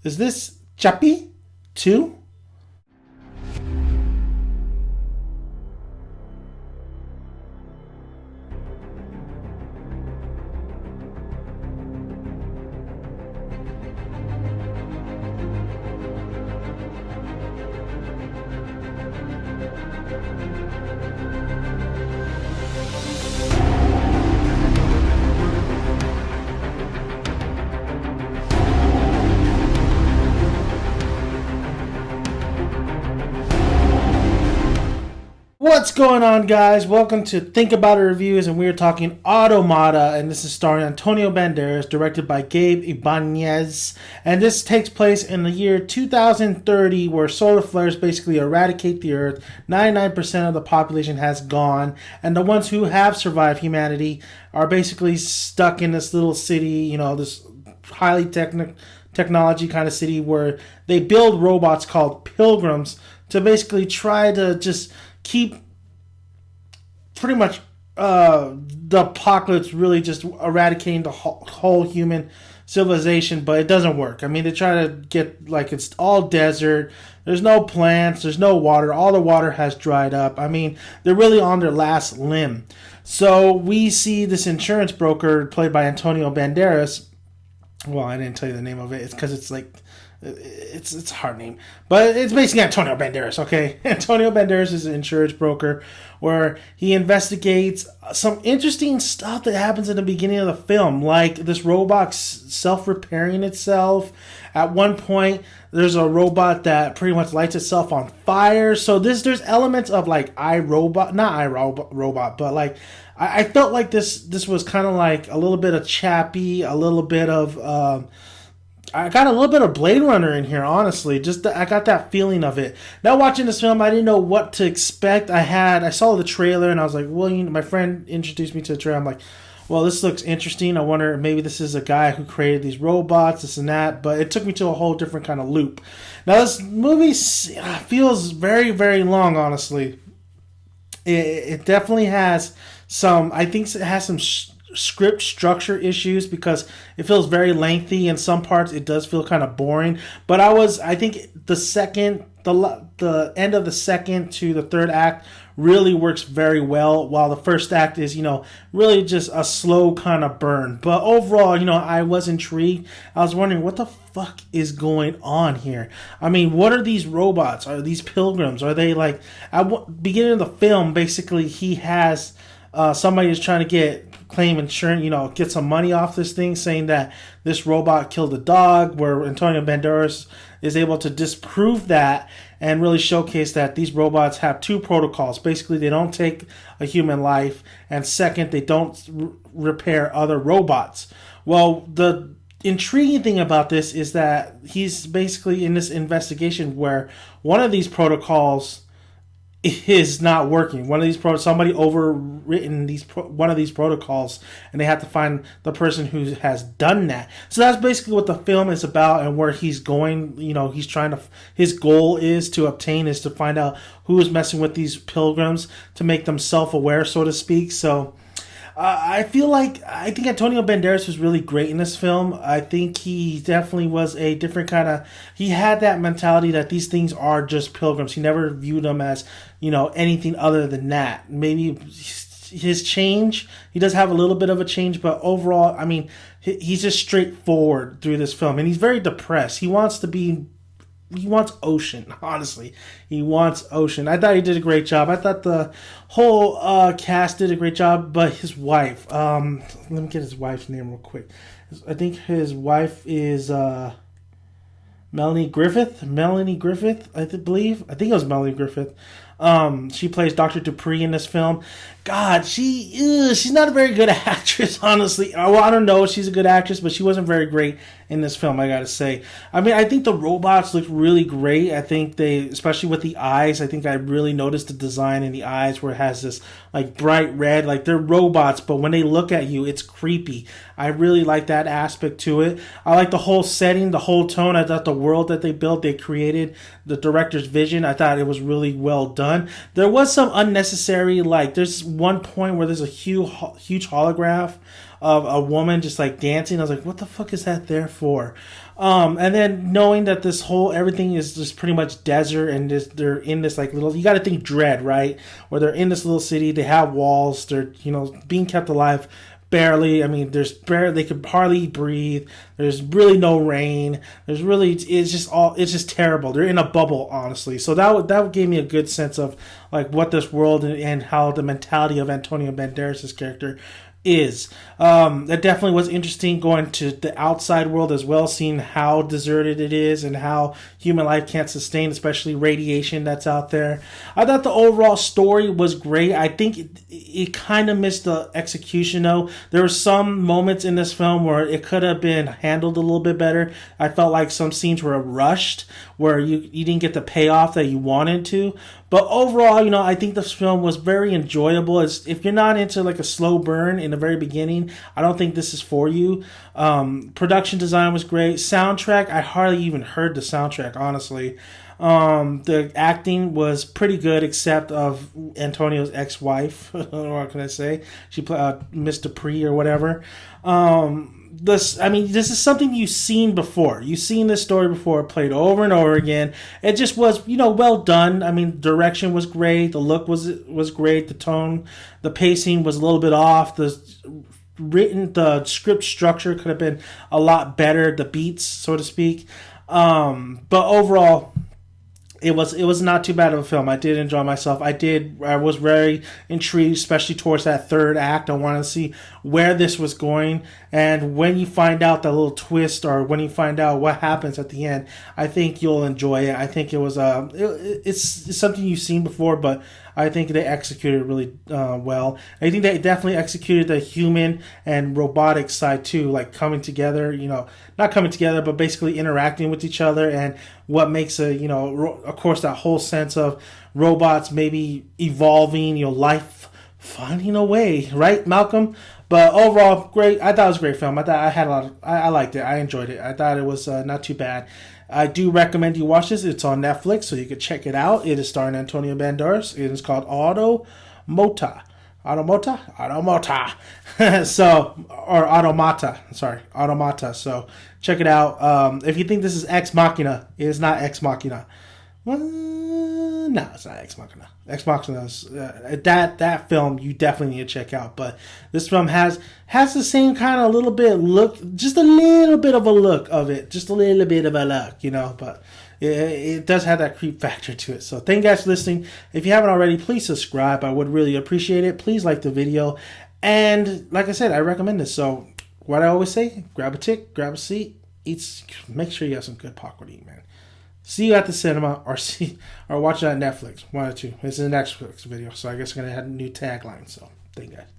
Is this Chappie 2? What's going on, guys? Welcome to Think About It Reviews, and we're talking Automata, and this is starring Antonio Banderas, directed by Gabe Ibanez, and this takes place in the year 2030, where solar flares basically eradicate the Earth. 99% of the population has gone, and the ones who have survived humanity are basically stuck in this little city, this highly technology kind of city where they build robots called pilgrims to basically try to just keep pretty much the apocalypse, really just eradicating the whole human civilization, but it doesn't work. I mean, they try to get, like, it's all desert, there's no plants, there's no water, all the water has dried up. I mean, they're really on their last limb. So we see this insurance broker played by Antonio Banderas. Well, I didn't tell you the name of it. It's because it's like it's a hard name, but it's basically Antonio Banderas. Okay, Antonio Banderas is an insurance broker where he investigates some interesting stuff that happens in the beginning of the film, like this robot self-repairing itself. At one point, there's a robot that pretty much lights itself on fire. So there's elements of like not iRobot, but like I felt like this was kind of like a little bit of Chappie, a little bit of. I got a little bit of Blade Runner in here, honestly. I got that feeling of it. Now watching this film, I didn't know what to expect. I saw the trailer and I was like, well, my friend introduced me to the trailer. I'm like, well, this looks interesting. I wonder maybe this is a guy who created these robots, this and that. But it took me to a whole different kind of loop. Now this movie feels very, very long, honestly. It definitely has some. I think it has some script structure issues because it feels very lengthy. In some parts it does feel kind of boring, but I think the end of the second to the third act really works very well, while the first act is really just a slow kind of burn. But overall, I was intrigued. I was wondering what the fuck is going on here. I mean, what are these robots? Are these pilgrims? Are they like at beginning of the film, basically he has somebody is trying to claim insurance, get some money off this thing, saying that this robot killed a dog, where Antonio Banderas is able to disprove that and really showcase that these robots have two protocols. Basically, they don't take a human life, and second, they don't repair other robots. Well, the intriguing thing about this is that he's basically in this investigation where one of these protocols is not working. Somebody overwritten one of these protocols, and they have to find the person who has done that. So that's basically what the film is about, and where he's going. He's trying to. His goal is to find out who is messing with these pilgrims to make them self-aware, so to speak. So. I think Antonio Banderas was really great in this film. I think he definitely was a different kind of. He had that mentality that these things are just pilgrims. He never viewed them as anything other than that. Maybe his change. He does have a little bit of a change, but overall, I mean, he's just straightforward through this film, and he's very depressed. He wants ocean, honestly. He wants ocean. I thought he did a great job. I thought the whole cast did a great job, but his wife, let me get his wife's name real quick. I think his wife is Melanie Griffith, I believe. I think it was Melanie Griffith. She plays Dr. Dupree in this film. God, she's not a very good actress, honestly. Well, I don't know if she's a good actress, but she wasn't very great in this film, I gotta say. I mean, I think the robots look really great. I think especially with the eyes, I think I really noticed the design in the eyes where it has this like bright red, like they're robots, but when they look at you, it's creepy. I really like that aspect to it. I like the whole setting, the whole tone. I thought the world that they created, the director's vision, I thought it was really well done. There was some unnecessary, like there's one point where there's a huge holograph of a woman just like dancing. I was like, what the fuck is that there for? And then knowing that this whole everything is just pretty much desert, and they're in this like little, you got to think Dread, right? Where they're in this little city, they have walls, they're being kept alive barely. I mean, they could hardly breathe. There's really no rain. It's just terrible. They're in a bubble, honestly. So that gave me a good sense of like what this world and how the mentality of Antonio Banderas' character is. That definitely was interesting going to the outside world as well, seeing how deserted it is and how human life can't sustain, especially radiation that's out there. I thought the overall story was great. I think it kind of missed the execution though. There were some moments in this film where it could have been handled a little bit better. I felt like some scenes were rushed, where you didn't get the payoff that you wanted to. But overall, I think this film was very enjoyable. If you're not into like a slow burn in the very beginning, I don't think this is for you. Production design was great. Soundtrack, I hardly even heard the soundtrack, honestly. The acting was pretty good, except of Antonio's ex-wife. What can I say? She played Miss Dupree or whatever. This is something you've seen before. You've seen this story before, played over and over again. It just was, well done. I mean, direction was great. The look was great. The tone, the pacing was a little bit off. The script structure could have been a lot better. The beats, so to speak. But overall, it was not too bad of a film. I did enjoy myself. I was very intrigued, especially towards that third act. I wanted to see where this was going, and when you find out the little twist, or when you find out what happens at the end, I think you'll enjoy it. I think it was it's something you've seen before, but I think they executed it really well. I think they definitely executed the human and robotic side too, like coming together, not coming together, but basically interacting with each other, and what makes of course, that whole sense of robots maybe evolving, life finding a way, right, Malcolm? But overall, great. I thought it was a great film. I liked it. I enjoyed it. I thought it was not too bad. I do recommend you watch this. It's on Netflix, so you can check it out. It is starring Antonio Banderas. It is called Automata. Automata. So, or Automata. Sorry, Automata. So, check it out. If you think this is Ex Machina, it is not Ex Machina. Well, no, it's not Ex Machina. Ex Machina is that film you definitely need to check out. But this film has the same kind of little bit look, just a little bit of a look of it, just a little bit of a look, But it does have that creep factor to it. So thank you guys for listening. If you haven't already, please subscribe. I would really appreciate it. Please like the video, and like I said, I recommend this. So what I always say: grab a tick, grab a seat, make sure you have some good popcorn to eat, man. See you at the cinema, or watch it on Netflix. One or two. This is a Netflix video, so I guess we're gonna have a new tagline. So thank you guys.